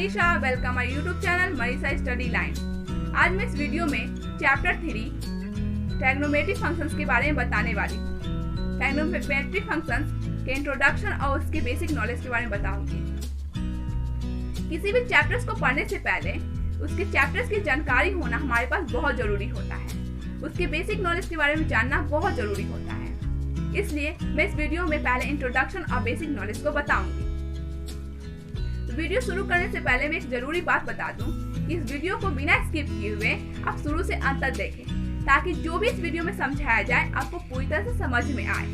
Manisha, welcome my YouTube channel Manisha study line. आज मैं इस वीडियो में चैप्टर 3 ट्राइग्नोमेट्रिक फंक्शंस के बारे में बताने वाली हूँ। ट्राइग्नोमेट्रिक फंक्शंस के इंट्रोडक्शन और उसके बेसिक नॉलेज के बारे में बताऊंगी। किसी भी चैप्टर्स को पढ़ने से पहले उसके चैप्टर्स की जानकारी होना हमारे पास बहुत जरूरी होता है। उसके बेसिक नॉलेज के बारे में जानना बहुत जरूरी होता है। इसलिए मैं इस वीडियो में पहले इंट्रोडक्शन और बेसिक नॉलेज को बताऊंगी। तो वीडियो शुरू करने से पहले मैं एक जरूरी बात बता दूं कि इस वीडियो को बिना स्किप किए हुए आप शुरू से अंत तक देखें, ताकि जो भी इस वीडियो में समझाया जाए आपको पूरी तरह से समझ में आए।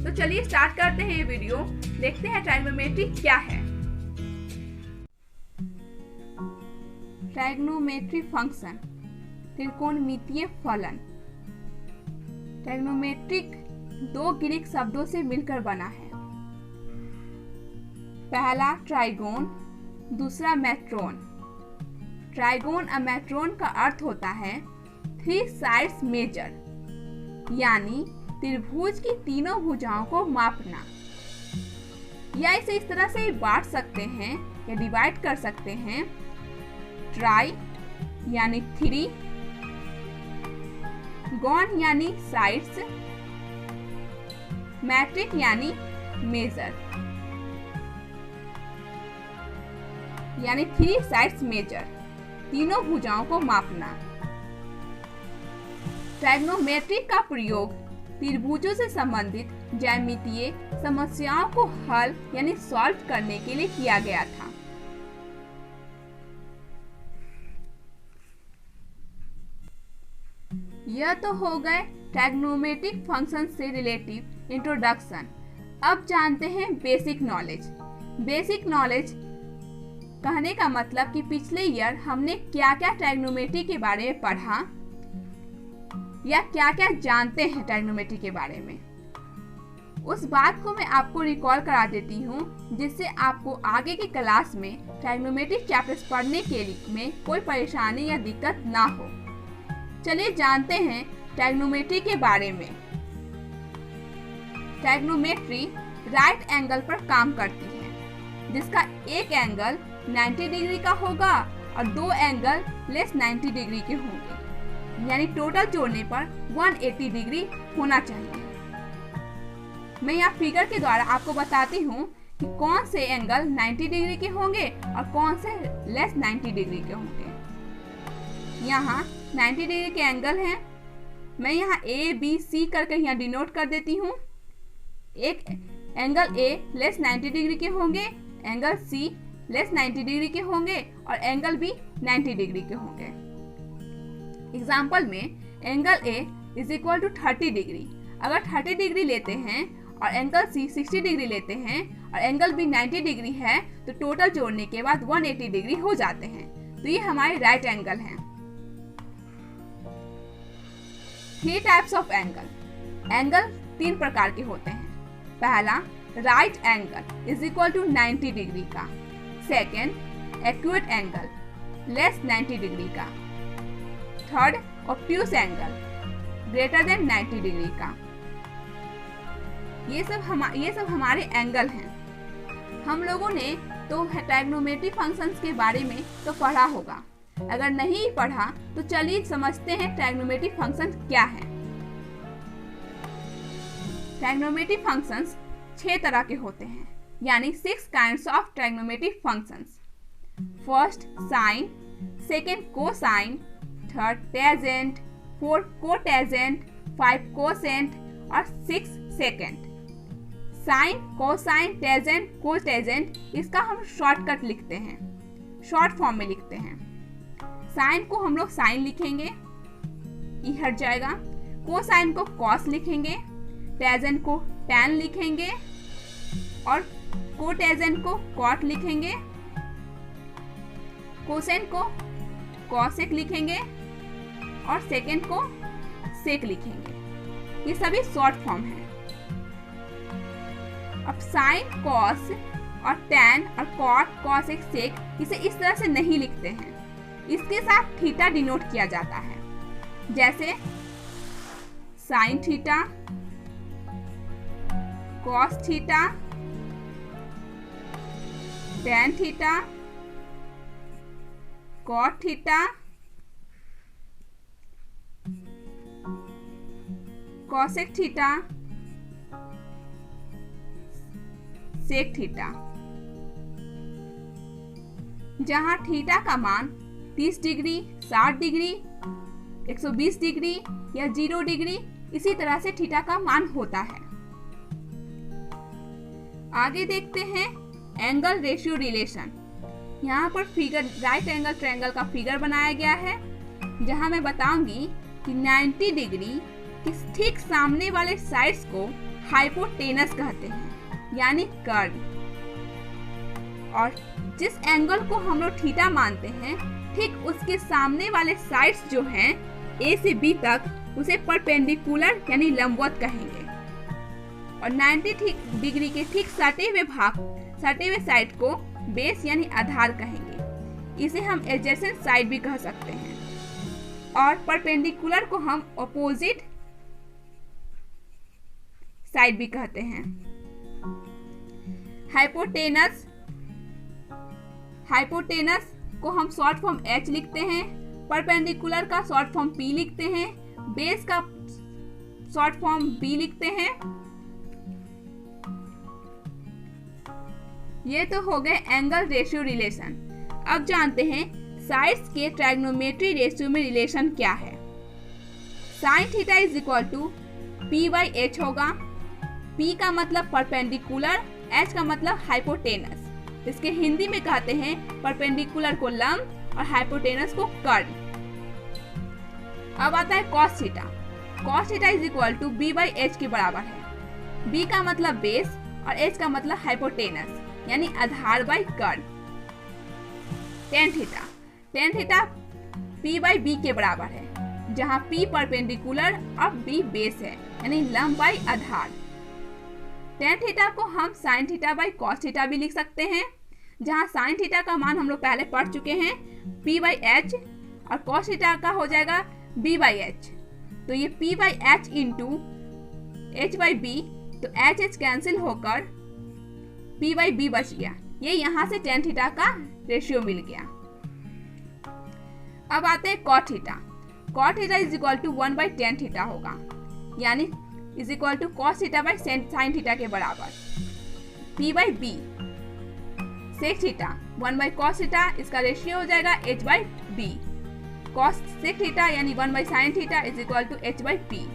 तो चलिए स्टार्ट करते हैं ये वीडियो। देखते हैं ट्राइग्नोमेट्री क्या है। ट्राइग्नोमेट्रिक फंक्शन, त्रिकोणमितीय फलन। ट्राइग्नोमेट्रिक दो ग्रीक शब्दों से मिलकर बना है। पहला ट्राइगोन, दूसरा मेट्रोन। ट्राइगोन और मेट्रोन का अर्थ होता है 3 साइड्स मेजर, यानी त्रिभुज की तीनों भुजाओं को मापना। या इसे इस तरह से बांट सकते हैं या डिवाइड कर सकते हैं। ट्राई यानी 3, गॉन यानी साइड्स, मैट्रिक यानी मेजर, यानी 3 साइड्स मेजर, तीनों भुजाओं को मापना। ट्राइग्नोमेट्रिक का प्रयोग त्रिभुजों से संबंधित ज्यामितीय समस्याओं को हल यानी सॉल्व करने के लिए किया गया था। यह तो हो गए ट्राइग्नोमेट्रिक फंक्शन से रिलेटिव इंट्रोडक्शन। अब जानते हैं बेसिक नॉलेज। बेसिक नॉलेज कहने का मतलब कि पिछले ईयर हमने क्या क्या ट्राइग्नोमेट्री के बारे में पढ़ा या क्या क्या जानते हैं ट्राइग्नोमेट्री के बारे में, उस बात को मैं आपको रिकॉल करा देती हूँ, जिससे आपको आगे की क्लास में ट्राइग्नोमेट्रिक चैप्टर्स पढ़ने के लिए में कोई परेशानी या दिक्कत ना हो। चलिए जानते हैं ट्राइग्नोमेट्री के बारे में। ट्राइग्नोमेट्री राइट एंगल पर काम करती है, जिसका एक एंगल 90 डिग्री का होगा और 2 एंगल लेस 90 डिग्री के होंगे, यानी टोटल जोड़ने पर 180 डिग्री होना चाहिए। मैं यहाँ फिगर के द्वारा आपको बताती हूँ कि कौन से एंगल 90 डिग्री के होंगे और कौन से लेस 90 डिग्री के होंगे। यहाँ 90 डिग्री के एंगल हैं। मैं यहाँ A, B, C करके यहाँ डिनोट कर देती हूँ। एक एंगल A लेस 90 डिग्री के होंगे, एंगल C लेस 90 डिग्री के होंगे और एंगल B 90 डिग्री के होंगे। एग्जाम्पल में angle A is equal to 30 degree. अगर 30 डिग्री लेते हैं और एंगल C 60 डिग्री लेते हैं और एंगल B 90 डिग्री है, तो टोटल जोड़ने के बाद 180 डिग्री हो जाते हैं। तो ये हमारे राइट एंगल हैं। 3 टाइप्स ऑफ एंगल। एंगल 3 प्रकार के होते हैं। पहला right angle is equal to 90 degree का। Second accurate angle less 90 degree का। Third obtuse angle greater than 90 degree का। ये सब हमारे एंगल हैं। हम लोगों ने तो ट्राइग्नोमेट्रिक फंक्शंस के बारे में तो पढ़ा होगा। अगर नहीं पढ़ा तो चलिए समझते हैं ट्राइग्नोमेट्रिक फंक्शन क्या है। ट्राइग्नोमेट्रिक फंक्शंस 6 तरह के होते हैं, यानी 6 kinds of trigonometric functions. First sine, second cosine, third tangent, fourth cotangent, 5 cosecant और 6 second. Sine, cosine, tangent, cotangent, इसका हम शॉर्टकट लिखते हैं, शॉर्ट फॉर्म में लिखते हैं। साइन को हम लोग साइन लिखेंगे, ई हट जाएगा। कोसाइन को कॉस लिखेंगे, टेंजेंट को टैन लिखेंगे और कोटेंजेंट को कॉट लिखेंगे, कोसेंट को कॉसेक लिखेंगे और सेकेंड को सेक लिखेंगे। ये सभी शॉर्ट फॉर्म है। अब साइन, कॉस और टैन और कॉट, कॉसेक, सेक, इसे इस तरह से नहीं लिखते हैं। इसके साथ थीटा डिनोट किया जाता है, जैसे sine theta, cos theta, tan theta, cot theta, cosec theta, sec theta. जहां थीटा का मान 30 डिग्री, 60 डिग्री, 120 डिग्री या 0 डिग्री, इसी तरह से थीटा का मान होता है। आगे देखते हैं एंगल रेशियो रिलेशन। यहाँ पर फिगर राइट एंगल ट्रायंगल का फिगर बनाया गया है, जहां मैं बताऊंगी कि 90 डिग्री के ठीक सामने वाले साइड्स को हाइपोटेनस कहते हैं, यानी कर्व। और जिस एंगल को हम लोग थीटा मानते हैं, ठीक उसके सामने वाले साइड्स जो हैं ए से बी तक, उसे परपेंडिकुलर यानी लंबवत कहेंगे। और 90 डिग्री के ठीक सटे हुए साइड को बेस यानी आधार कहेंगे। इसे हम एडजेसेंट साइड भी कह सकते हैं। और परपेंडिकुलर को हम ऑपोजिट साइड भी कहते हैं। हाइपोटेनस को हम शॉर्ट फॉर्म H लिखते हैं, परपेंडिकुलर का शॉर्ट फॉर्म P लिखते हैं, बेस का शॉर्ट फॉर्म B लिखते हैं। ये तो हो गए एंगल रेशियो रिलेशन। अब जानते हैं साइड्स के ट्राइगोनोमेट्री रेशियो में रिलेशन क्या है। Sine theta is equal to P/H होगा। P का मतलब परपेंडिकुलर, H का मतलब हाइपोटेनस। इसके हिंदी में कहते हैं परपेंडिकुलर को लंब और हाइपोटेनस को कर्व। अब आता है cos theta. Cos theta is equal to B/H के बराबर है। B का मतलब बेस और H का मतलब हाइपोटेनस यानी आधार by curve. Tan theta P/B के बराबर है, जहां P परपेंडिकुलर और B बेस है यानी लंब बाई आधार। टेन थीटा को हम sine theta by cos theta भी लिख सकते हैं, जहां साइन थीटा का मान हम लोग पहले पढ़ चुके हैं P/H और कॉस थीटा का हो जाएगा B/H। तो ये P/H इंटू H/B, तो H कैंसिल होकर P/B बच गया। ये यहाँ से टेन थीटा का रेशियो मिल गया। अब आते हैं cot theta. Cot theta is equal to 1/tan theta होगा, यानी is equal to cos theta by sine theta के बराबर। P/B। Sec theta 1/cos theta, इसका रेशियो हो जाएगा H/B। कॉस सेक थीटा यानी 1/sin theta is equal to H/P।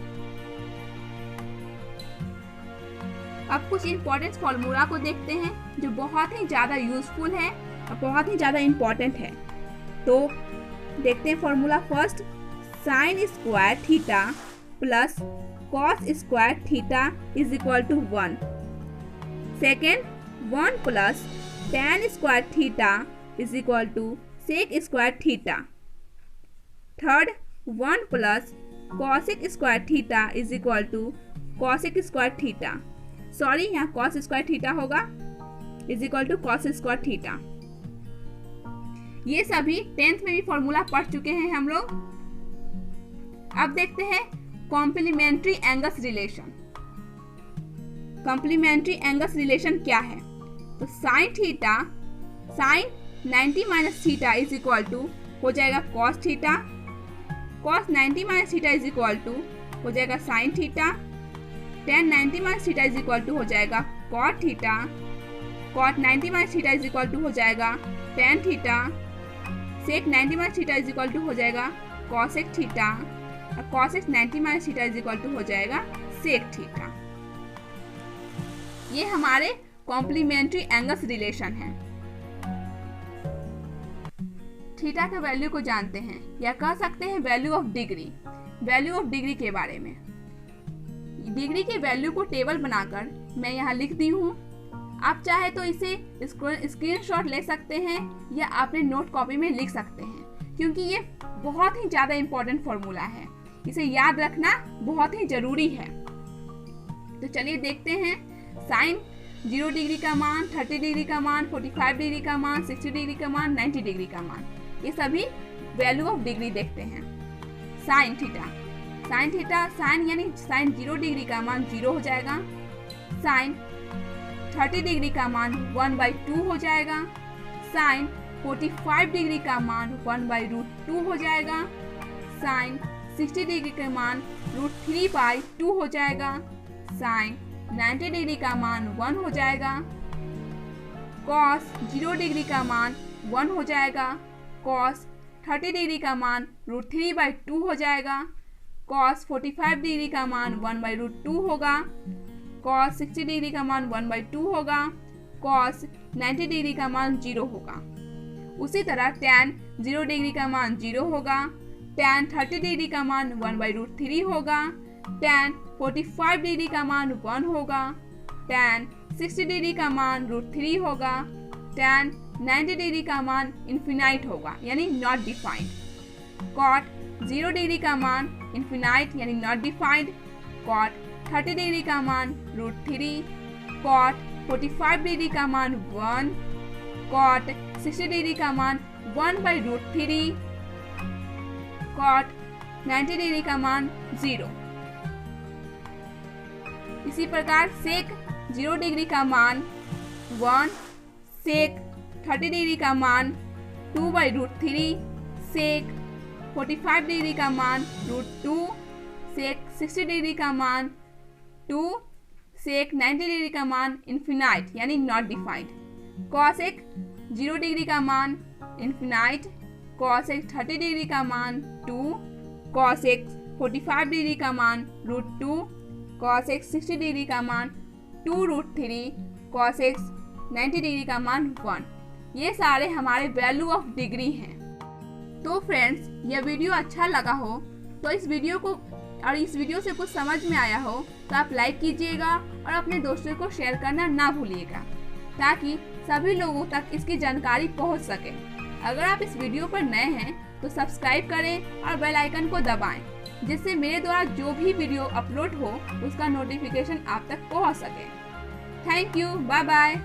अब कुछ इंपॉर्टेंट फॉर्मूला को देखते हैं जो बहुत ही ज़्यादा यूजफुल है और बहुत ही ज़्यादा इम्पॉर्टेंट है। तो देखते हैं formula first, sine square theta plus cos square theta is equal to 1। Second, 1 plus tan square theta is equal to sec square theta. Third, 1 plus cosec square theta is equal to cosec square theta. Sorry, यहाँ cos square theta होगा is equal to cos square theta. ये सभी 10th में भी formula पढ़ चुके हैं हम लोग। अब देखते हैं complementary angles relation. Complementary angles relation क्या है? तो sine theta, sine 90 minus theta is equal to हो जाएगा cos theta, cos 90 minus theta is equal to हो जाएगा sine theta, tan 90 minus theta is equal to हो जाएगा cot theta, cot 90 minus theta is equal to हो जाएगा tan theta, sec 90 minus theta is equal to हो जाएगा cosec theta, और cosec 90 minus theta is equal to हो जाएगा sec theta. ये हमारे कॉम्प्लीमेंट्री एंगल्स रिलेशन है। थीटा के वैल्यू को जानते हैं या कह सकते हैं value of degree. Value of degree के बारे में, डिग्री के वैल्यू को टेबल बनाकर मैं यहाँ लिख दी हूँ। आप चाहे तो इसे स्क्रीनशॉट ले सकते हैं या अपने नोट कॉपी में लिख सकते हैं, क्योंकि ये बहुत ही ज़्यादा इम्पोर्टेंट फॉर्मूला है। इसे याद रखना बहुत ही ज़रूरी है। तो चलिए देखते हैं साइन 0 डिग्री का मान, 30 डिग्री का मान, 45 डिग्री का मान, 60 डिग्री का मान, 90 डिग्री का मान, ये सभी वैल्यू ऑफ डिग्री देखते हैं। Sine theta, sine theta, sine यानी साइन 0 डिग्री का मान 0 हो जाएगा, साइन 30 डिग्री का मान 1/2 हो जाएगा, साइन 45 डिग्री का मान 1/√2 हो जाएगा। साइन 60 डिग्री का मान √3/2 हो जाएगा। साइन 90 डिग्री का मान 1 हो जाएगा। कॉस 0 डिग्री का मान 1 हो जाएगा। कॉस 30 डिग्री का मान √3/2 हो जाएगा। कॉस 45 डिग्री का मान 1/√2 होगा। कॉस 60 डिग्री का मान 1/2 होगा। कॉस 90 डिग्री का मान 0 होगा। उसी तरह टैन 0 डिग्री का मान 0 होगा। टैन 30 डिग्री का मान 1/√3 होगा। टैन 45 डिग्री का मान 1 होगा। टैन 60 डिग्री का मान √3 होगा। टैन 90 डिग्री का मान इन्फिनाइट होगा यानी नॉट डिफाइंड। कॉट 0 डिग्री का मान इन्फिनाइट यानी नॉट डिफाइंड। कॉट 30 डिग्री का मान √3। कॉट 45 डिग्री का मान 1। कॉट 60 डिग्री का मान 1/√3। कॉट 90 डिग्री का मान 0। इसी प्रकार सेक 0 डिग्री का मान 1। सेक 30 डिग्री का मान 2/√3। सेक 45 डिग्री का मान √2। सेक 60 डिग्री का मान 2। सेक 90 डिग्री का मान इन्फिनाइट यानी नॉट डिफाइंड। कॉसेक 0 डिग्री का मान इन्फिनाइट। कॉसेक 30 डिग्री का मान 2। कॉसेक 45 डिग्री का मान √2। कॉसेक 60 डिग्री का मान 2√3। कॉसेक 90 डिग्री का मान 1। ये सारे हमारे वैल्यू ऑफ डिग्री हैं। तो फ्रेंड्स, यह वीडियो अच्छा लगा हो तो इस वीडियो से कुछ समझ में आया हो तो आप लाइक कीजिएगा और अपने दोस्तों को शेयर करना ना भूलिएगा ताकि सभी लोगों तक इसकी जानकारी पहुंच सके। अगर आप इस वीडियो पर नए हैं तो सब्सक्राइब करें और बेल आइकन को दबाएं जिससे मेरे द्वारा जो भी वीडियो अपलोड हो उसका नोटिफिकेशन आप तक पहुंच सके। Thank you, bye bye.